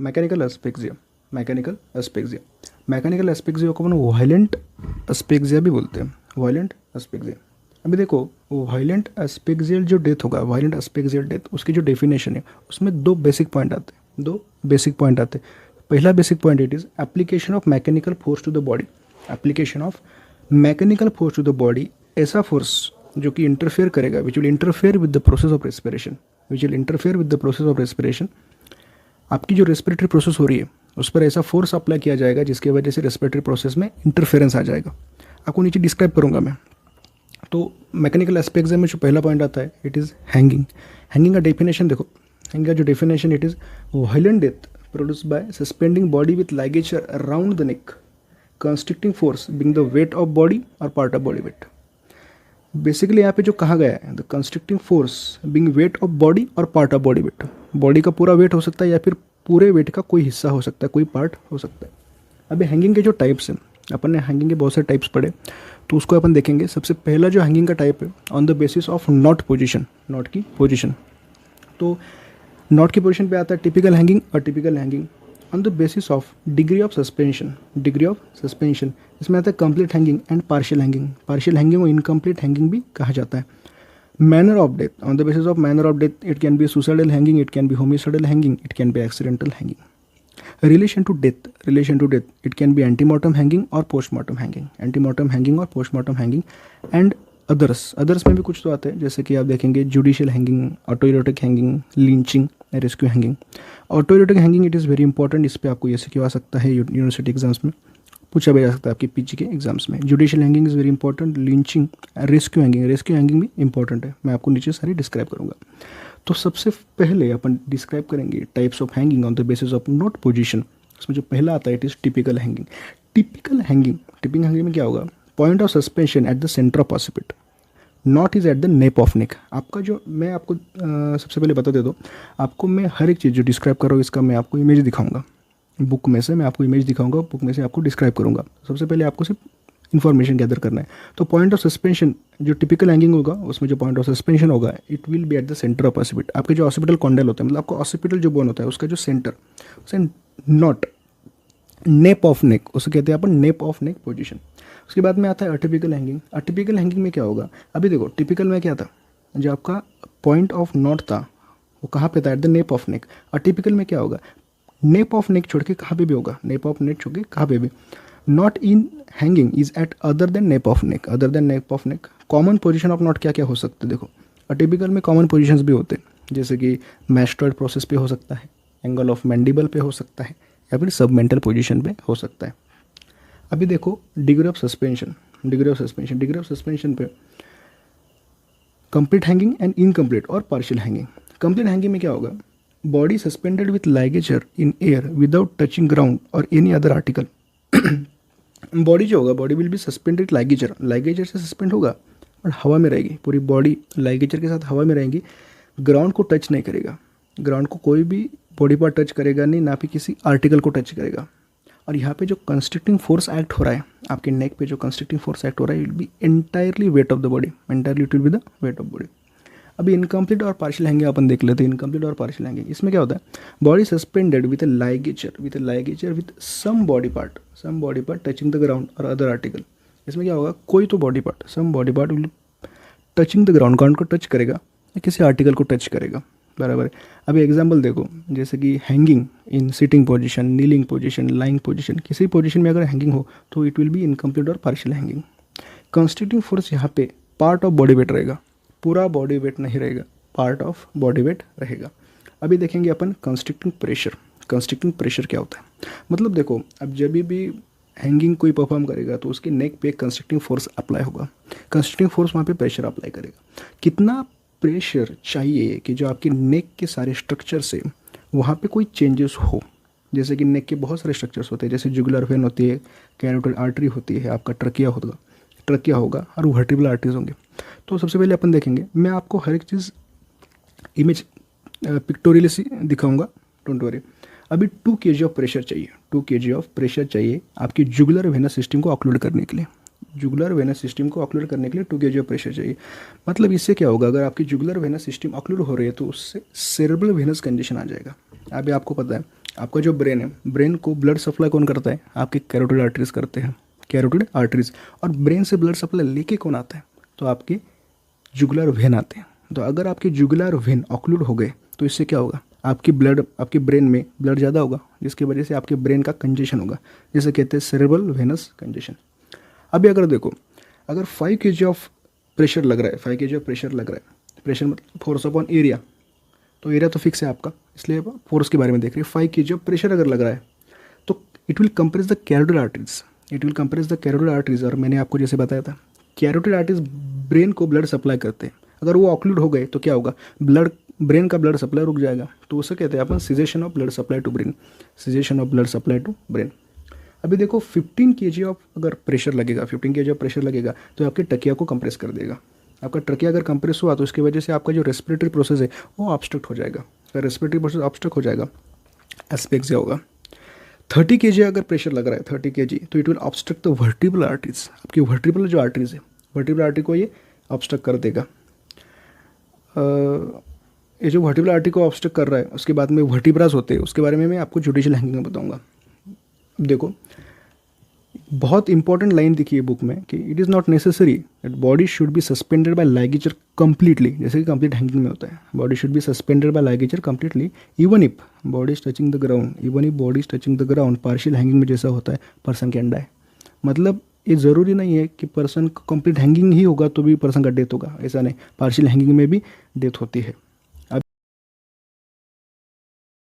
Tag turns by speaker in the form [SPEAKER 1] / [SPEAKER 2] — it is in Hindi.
[SPEAKER 1] Mechanical asphyxia, mechanical asphyxia, mechanical asphyxia को अपन वायलेंट एस्पेक्सिया भी बोलते हैं, वायलेंट एस्पेक्सिया। अभी देखो वायलेंट एस्पेक्सियल जो डेथ होगा, वायलेंट एस्पेक्सियल डेथ, उसकी जो डेफिनेशन है उसमें दो बेसिक पॉइंट आते हैं, दो बेसिक पॉइंट आते हैं। पहला basic point it is application of mechanical force to the body, application of mechanical force to the body, ऐसा फोर्स जो कि इंटरफेयर करेगा, which will interfere with the process of respiration, which will interfere with the process of respiration. आपकी जो रेस्पिरेटरी प्रोसेस हो रही है उस पर ऐसा फोर्स अप्लाई किया जाएगा जिसकी वजह से रेस्पिरेटरी प्रोसेस में इंटरफेरेंस आ जाएगा। आपको नीचे डिस्क्राइब करूंगा मैं। तो मैकेनिकल एस्पेक्ट्स में जो पहला पॉइंट आता है इट इज़ हैंगिंग। हैंगिंग का डेफिनेशन देखो, हैंगिंग का जो definition it is violent death produced by suspending body with ligature around the neck, constricting force being the weight of body और part of body weight. Basically यहाँ पे जो कहा गया है the constricting force being weight of body और part of body weight, body का पूरा वेट हो सकता है या फिर पूरे वेट का कोई हिस्सा हो सकता है, कोई पार्ट हो सकता है। अभी हैंगिंग के जो टाइप्स हैं, अपन ने हैंगिंग के बहुत सारे टाइप्स पढ़े तो उसको अपन देखेंगे। सबसे पहला जो हैंगिंग का टाइप है on the basis of knot position, not की पोजीशन। तो नॉट की पोजीशन पे आता है टिपिकल हैंगिंग और typical hanging on the basis of degree of suspension, degree of suspension. इसमें आता है complete hanging and partial hanging, partial hanging और इनकम्प्लीट हैंगिंग भी कहा जाता है। Manner of death, on the basis of manner of death it can be suicidal hanging, it can be homicidal hanging, it can be accidental hanging. relation to death, relation to death it can be antemortem hanging or postmortem hanging, antemortem hanging और postmortem hanging and others में भी कुछ तो आते हैं, जैसे कि आप देखेंगे judicial hanging, autoerotic hanging, lynching, rescue hanging. Autoerotic hanging it is very important, इस पर आपको ये क्यों आ सकता है यूनिवर्सिटी एग्जाम्स में, पूछा भी जा सकता है आपके पीजी के एग्जाम्स में। Judicial hanging is very important, lynching, rescue hanging, rescue hanging भी इंपॉर्टेंट है, मैं आपको नीचे सारी डिस्क्राइब करूँगा। तो सबसे पहले अपन डिस्क्राइब करेंगे types of hanging on the basis of knot position. उसमें जो पहला आता है it is typical hanging. Typical hanging, typical hanging में क्या होगा, point of suspension at the centre of occiput, knot is at the nape of neck. आपका जो मैं आपको सबसे पहले बता दे दो, आपको मैं हर एक चीज़ जो डिस्क्राइब कर रहा हूँ इसका मैं आपको इमेज दिखाऊंगा, बुक में से मैं आपको इमेज दिखाऊंगा, बुक में से आपको डिस्क्राइब करूँगा। सबसे पहले आपको सिर्फ इन्फॉर्मेशन गैदर करना है। तो पॉइंट ऑफ सस्पेंशन जो टिपिकल हैंगिंग होगा उसमें जो पॉइंट ऑफ सस्पेंशन होगा it will be at the centre of occiput. आपके जो ऑसिपिटल कॉन्डल होता है, मतलब आपको ऑसिपिटल जो बोन होता है उसका जो सेंटर, उसे नॉट नेप ऑफ नेक, उसे कहते हैं अपन नेप ऑफ नेक पोजीशन। उसके बाद में आता है अटिपिकल हैंगिंग। अटिपिकल हैंगिंग में क्या होगा, अभी देखो टिपिकल में क्या था, जो आपका पॉइंट ऑफ नॉट था वो कहाँ पे था, eight the nape of neck. Atypical में क्या होगा, नेप ऑफ नेक छोड़ के कहाँ पे भी होगा, नेप ऑफ नेक छोड़ के कहाँ पे भी। Not in hanging is eight other than nap of neck, other than nap of neck. Common position of not क्या क्या हो सकते हैं, देखो अटिपिकल में कॉमन पोजीशंस भी होते हैं, जैसे कि मैस्टर्ड प्रोसेस पे हो सकता है, एंगल ऑफ मैंडिबल पे हो सकता है, या फिर सबमेंटल पोजीशन पे हो सकता है। अभी देखो degree of suspension, degree of suspension, degree of suspension पे कंप्लीट हैंगिंग एंड इनकम्प्लीट और पार्शियल हैंगिंग। कंप्लीट हैंगिंग में क्या होगा, body suspended with ligature in air without touching ground और एनी अदर आर्टिकल। बॉडी जो होगा, body will be suspended ligature, ligature से सस्पेंड होगा और हवा में रहेगी, पूरी बॉडी लाइगेचर के साथ हवा में रहेंगी, ग्राउंड को टच नहीं करेगा, ग्राउंड को कोई भी बॉडी पार्ट टच करेगा नहीं, ना भी किसी आर्टिकल को टच करेगा। और यहाँ पे जो कंस्ट्रिक्टिंग फोर्स एक्ट हो रहा है आपके नेक पे, जो कंस्ट्रिक्टिंग फोर्स एक्ट हो रहा है it will B entirely weight of the body, entirely it will be the weight of body. अभी इनकम्प्लीट और पार्शियल हैंगिंग अपन देख लेते हैं। इनकम्प्लीट और पार्शियल हैंगिंग, इसमें क्या होता है, body suspended with a ligature, with a ligature with some body part touching the ground और अदर आर्टिकल। इसमें क्या होगा, कोई तो body part, some body part will touching the ground, ground को टच करेगा या किसी आर्टिकल को टच करेगा, बराबर है। अभी एग्जाम्पल देखो, जैसे कि hanging in sitting position, kneeling position, lying position, किसी पोजीशन में अगर हैंगिंग हो तो इट विल बी इनकम्प्लीट और पार्शियल हैंगिंग। कंस्ट्रिक्टिंग फोर्स यहाँ पे पार्ट ऑफ बॉडी वेट रहेगा, पूरा बॉडी वेट नहीं रहेगा, पार्ट ऑफ बॉडी वेट रहेगा। अभी देखेंगे अपन कंस्ट्रिक्टिंग प्रेशर। कंस्ट्रिक्टिंग प्रेशर क्या होता है, मतलब देखो अब जब भी हैंगिंग कोई परफॉर्म करेगा तो उसके नेक पे कंस्ट्रिक्टिंग फोर्स अप्लाई होगा, कंस्ट्रिक्टिंग फोर्स वहाँ पे प्रेशर अप्लाई करेगा। कितना प्रेशर चाहिए कि जो आपके नेक के सारे स्ट्रक्चर से वहाँ पे कोई चेंजेस हो, जैसे कि नेक के बहुत सारे स्ट्रक्चर्स होते हैं, जैसे जुगुलर वेन होती है, कैरोटिड आर्टरी होती है, आपका ट्रकिया होगा और वर्टिब्रल आर्टरीज होंगे। तो सबसे पहले अपन देखेंगे, मैं आपको हर एक चीज़ इमेज पिक्टोरियली सी दिखाऊंगा, डोंट वरी। अभी 2 kg ऑफ प्रेशर चाहिए, 2 kg ऑफ प्रेशर चाहिए आपकी जुगुलर वेनस सिस्टम को ऑक्लूड करने के लिए, जुगुलर वेनस सिस्टम को ऑक्लूड करने के लिए 2 kg ऑफ प्रेशर चाहिए। मतलब इससे क्या होगा, अगर आपकी जुगुलर वेनस सिस्टम ऑक्लूड हो रही है तो उससे सेरेब्रल वेनस कंजेशन आ जाएगा। अभी आपको पता है आपका जो ब्रेन है, ब्रेन को ब्लड सप्लाई कौन करता है? आपके कैरोटिड आर्टरीज करते हैं, कैरोटिड आर्टरीज। और ब्रेन से ब्लड सप्लाई लेके कौन आता है? तो आपके जुगुलर वेन आते हैं। तो अगर आपके जुगुलर वेन ऑक्लूड हो गए तो इससे क्या होगा? आपके ब्रेन में ब्लड ज़्यादा होगा, जिसकी वजह से आपके ब्रेन का कंजेशन होगा, जिसे कहते हैं सेरेब्रल वेनस कंजेशन। अभी अगर देखो, अगर 5 kg ऑफ प्रेशर लग रहा है, 5 kg ऑफ प्रेशर लग रहा है, प्रेशर मतलब फोर्स अपॉन एरिया, तो एरिया तो फिक्स है आपका, इसलिए फोर्स के बारे में देख रहे हैं। 5 kg ऑफ प्रेशर अगर लग रहा है तो it will compress the carotid arteries, it will compress the carotid arteries. और मैंने आपको जैसे बताया था, कैरोटिड आर्टरीज ब्रेन को ब्लड सप्लाई करते हैं। अगर वो ऑक्लूड हो गए तो क्या होगा? ब्रेन का ब्लड सप्लाई रुक जाएगा। तो उसे कहते हैं अपन cessation of blood supply to brain, cessation of blood supply to brain. अभी देखो 15 kg ऑफ अगर प्रेशर लगेगा, 15 kg ऑफ प्रेशर लगेगा तो आपके टकिया को कंप्रेस कर देगा। आपका ट्रकिया अगर कंप्रेस हुआ तो इसकी वजह से आपका जो रेस्पिरेटरी प्रोसेस है वो ऑब्स्ट्रक्ट हो जाएगा। अगर रेस्पिरेटरी प्रोसेस ऑब्स्ट्रक्ट हो जाएगा, एस्पेक्सिया होगा। 30 kg अगर प्रेशर लग रहा है, 30 kg, तो it will obstruct the vertebral arteries. आपकी वर्टिब्रल जो आर्टरीज है, वर्टिब्रल आर्टरी को ये ऑब्स्ट्रक्ट कर देगा। ये जो वर्टिब्रल आर्टरी को ऑब्स्ट्रक्ट कर रहा है, उसके बाद में वर्टिब्रास होते हैं, उसके बारे में मैं आपको जुडिशियल हैंगिंग में बताऊंगा। देखो बहुत इंपॉर्टेंट लाइन दिखी है बुक में कि it is not necessary that body should be suspended bye ligature completely, जैसे कि कंप्लीट हैंगिंग में होता है। Body should be suspended bye ligature completely even if body is touching the ground, even if body is touching the ground. Partial hanging में जैसा होता है पर्सन कैन डाई। मतलब ये ज़रूरी नहीं है कि पर्सन को कंप्लीट हैंगिंग ही होगा तो भी पर्सन का डेथ होगा, ऐसा नहीं, पार्शियल हैंगिंग में भी डेथ होती है।